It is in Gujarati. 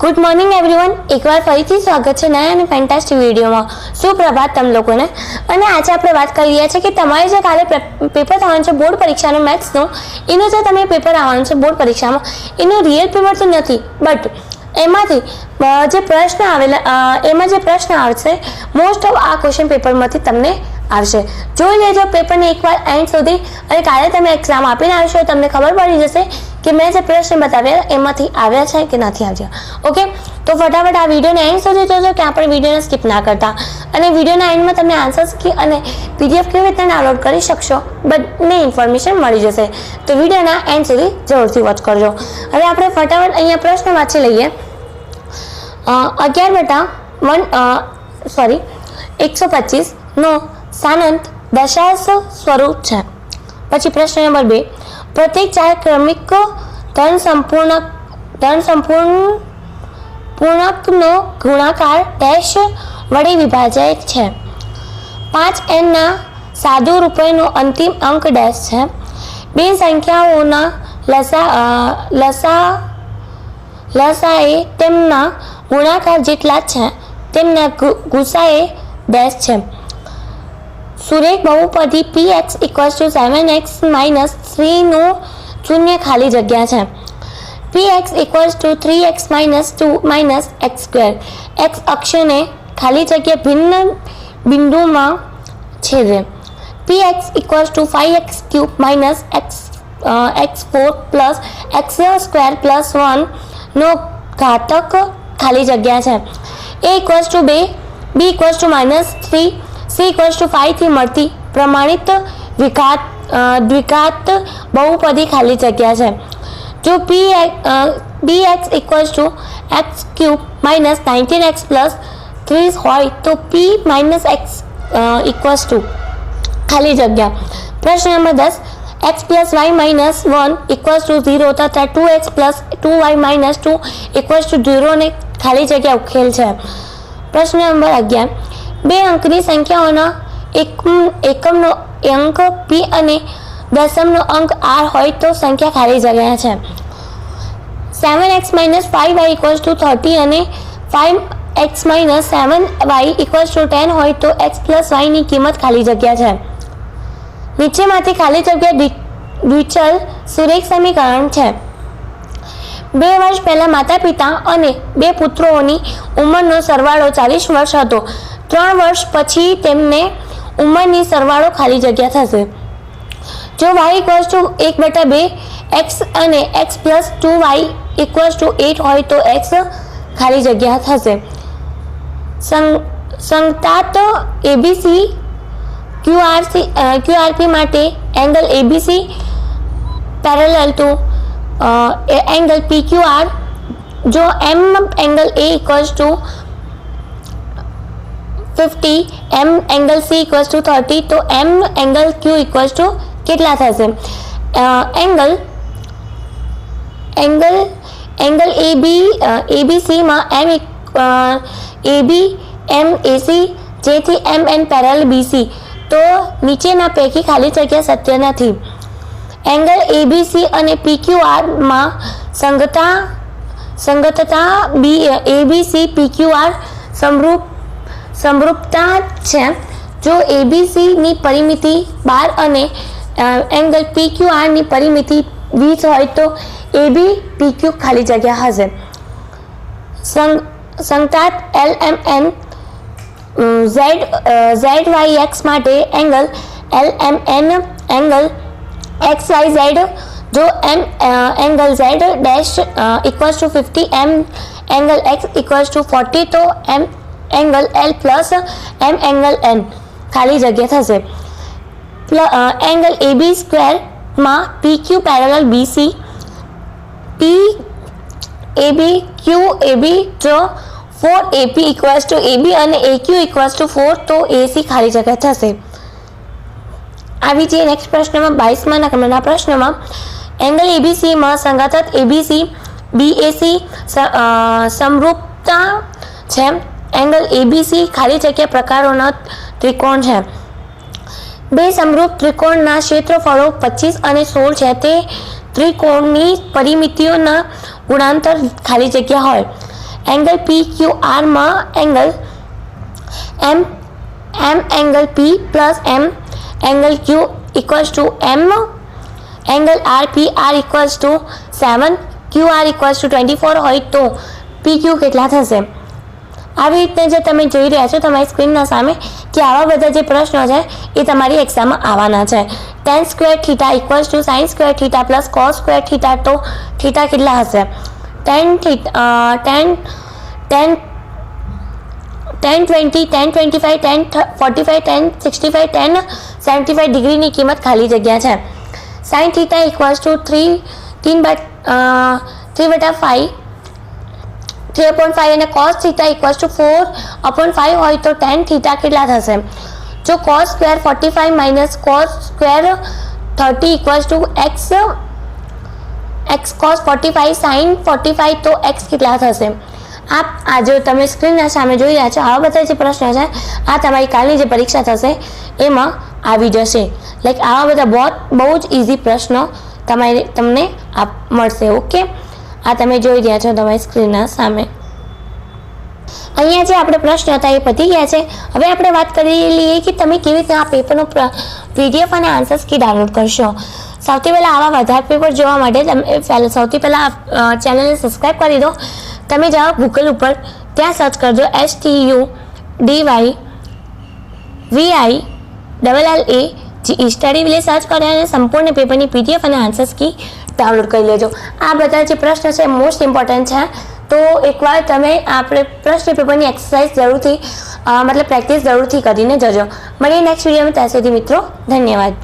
ગુડ મોર્નિંગ એવરીવન, એકવાર ફરીથી સ્વાગત છે નયા અને ફેન્ટાસ્ટિક વિડીયોમાં. સુપ્રભાત તમ લોકોને. અને આજે આપણે વાત કરી રહ્યા છીએ કે તમારે જે કાલે પેપર થવાનું છે બોર્ડ પરીક્ષાનું મેથ્સનું, એનું જે તમે પેપર આવવાનું છે બોર્ડ પરીક્ષામાં, એનું રિયલ પેપર તો નથી, બટ એમાંથી જે પ્રશ્ન આવશે મોસ્ટ ઓફ આ ક્વેશ્ચન પેપરમાંથી તમને આવશે. જોઈ લેજો પેપરને એકવાર એન્ડ સુધી, અને કાલે તમે એક્ઝામ આપીને આવશો તમને ખબર પડી જશે કે મેં જે પ્રશ્ન બતાવ્યા એમાંથી આવ્યા છે કે નથી આવ્યા. ઓકે, તો ફટાફટ આ વિડીયોને એન્ડ સુધી જોજો, ક્યાં પણ વિડીયોને સ્કીપ ના કરતા. અને વિડીયોના એન્ડમાં તમને આન્સર્સ અને PDF કેવી રીતે ડાઉનલોડ કરી શકશો બંને ઇન્ફોર્મેશન મળી જશે. તો વિડીયોના એન્ડ સુધી જરૂરથી વોચ કરજો. હવે આપણે ફટાફટ અહીંયા પ્રશ્ન વાંચી લઈએ. 125 નો સાનંત દશાંશ સ્વરૂપ છે. પછી પ્રશ્ન નંબર 2, પ્રત્યેક 4 ક્રમિક ધન સંપૂર્ણકનો ગુણાકાર ડેશ વડે વિભાજ્ય છે. 5n ના સાદુ રૂપનો અંતિમ અંક ડેશ છે. બે સંખ્યાઓના લસાએ તેમના ગુણાકાર જેટલા છે, તેમના ગુસાએ ડેશ છે. સુરેખ બહુપદી px = 7x - 3 નું શૂન્ય ખાલી જગ્યા છે. px = 3x - 2 - x². x અક્ષને ખાલી જગ્યા ભિન્ન બિંદુમાં છેદે. px = 5x³ - x4 + x² + 1 નો ઘાતક ખાલી જગ્યા છે. a = 2, b = -3, c = 5 થી મળતી પ્રમાણિત દ્વિઘાત બહુપદી ખાલી જગ્યા છે. જો bx = x³ - 19x + 3 હોય તો p - x = ખાલી જગ્યા. પ્રશ્ન નંબર 10, x + y - 1 = 0 તથા 2x + 2y - 2 = 0 ને ખાલી જગ્યા ઉકેલ છે. પ્રશ્ન નંબર 11, બે અંકની સંખ્યાઓના એકમનો અંક p અને દશમનો અંક r હોય તો સંખ્યા ખાલી જગ્યા છે. 7x - 5y = 30 અને 5x - 7y = 10 હોય તો x + y ની કિંમત ખાલી જગ્યા છે. નીચેમાંથી ખાલી જગ્યા દ્વિચલ સુરેખ સમીકરણ છે. 2 વર્ષ પહેલા માતા પિતા અને 2 પુત્રોની ઉંમરનો સરવાળો 40 વર્ષ હતો. 3 વર્ષ પછી તેમને ઉંમરની સરવાળો ખાલી જગ્યા થશે. જો y = 1/2 x અને x + 2y = 8 હોય તો x ખાલી જગ્યા થશે. સંતાત ABC QRP માટે angle ABC parallel two angle PQR. જો m angle A = 50, m angle C = 30 તો m એંગલ Q = કેટલા થશે? એંગલ ABC માં AB MAC જેથી MN પેરેલલ BC, તો નીચેના પૈકી ખાલી જગ્યા સત્ય નથી. એંગલ ABC અને PQR માં સંગતતા ABC PQR સમરૂપતા છે. જો ABC ની પરિમિતિ 12 અને એંગલ PQR ની પરિમિતિ 20 હોય તો AB PQ ખાલી જગ્યા હશે. સંતાત LMN ZYX માટે એંગલ LMN એંગલ XYZ. જો m angle Z dash = 50, m angle x = 40 તો m angle L plus m angle N ખાલી જગ્યા થશે. એંગલ AB² માં PQ parallel BC, PAB QAB. જો 4AP = AB અને AQ = 4 તો AC ખાલી જગ્યા થશે. આવી જઈએ નેક્સ્ટ પ્રશ્નમાં 22મા નંબરના પ્રશ્નમાં. એંગલ ABC માં સંગાત ABC BAC સમરૂપતા છે. એંગલ ABC ખાલી જગ્યા પ્રકારોના ત્રિકોણ છે. બે સમરૂપ ત્રિકોણના ક્ષેત્રફળો 25 અને 16 છે. તે ત્રિકોણની પરિમિતિઓના ગુણાંતર ખાલી જગ્યા હોય. એંગલ પી ક્યુ આરમાં angle M angle P plus M angle Q equals to M angle R P R equals to 7 Q R equals to 24 હોય તો પી ક્યુ કેટલા થશે? આવી રીતે જે તમે જોઈ રહ્યા છો તમારી સ્ક્રીનના સામે કે આવા બધા જે પ્રશ્નો છે એ તમારી એક્ઝામમાં આવવાના છે. tan square theta equals to sin square theta plus cos square theta, તો થીટા કેટલા હશે? tan 20, tan 25, tan 45, tan 65, tan 75 ડિગ્રીની કિંમત ખાલી જગ્યા છે. sin થીટા ઇક્વલ્સ ટુ 3/5 અને cos થીટા ઇક્વલ્સ ટુ 4/5 હોય તો tan થીટા કેટલા થશે? જો cos square 45 minus cos square 30 equals to x cos 45 sin 45, તો x કેટલા થશે? આ જો તમે સ્ક્રીનના સામે જોઈ રહ્યા છો આવા બધા જે પ્રશ્નો છે આ તમારી કાલની જે પરીક્ષા થશે એમાં આવી જશે. લાઈક આવા બધા બહુ જ ઇઝી પ્રશ્નો તમને મળશે. ઓકે, આ તમે જોઈ રહ્યા છો તમારી સ્ક્રીનના સામે. અહીંયા જે આપણે પ્રશ્ન હતા એ પતી ગયા છે. હવે આપણે વાત કરી લઈએ કે તમે કેવી રીતે આ પેપરનો PDF અને આન્સર્સ કી ડાઉનલોડ કરશો. સૌથી પહેલાં આવા વધારે પેપર જોવા માટે તમે સૌથી પહેલાં ચેનલને સબસ્ક્રાઈબ કરી દો. તમે જાઓ ગૂગલ ઉપર, ત્યાં સર્ચ કરજો STUDYVILLAGE સ્ટડી વિલે સર્ચ કરો અને સંપૂર્ણ પેપરની PDF અને આન્સર્સ કી ડાઉનલોડ કરી લેજો. આ બધા જે પ્રશ્ન છે મોસ્ટ ઇમ્પોર્ટન્ટ છે. તો એકવાર તમે આપણે પ્રશ્ન પેપરની એક્સરસાઇઝ જરૂરથી પ્રેક્ટિસ જરૂરથી કરીને જજો. મળીએ નેક્સ્ટ વિડીયોમાં. ત્યાં સુધી મિત્રો ધન્યવાદ.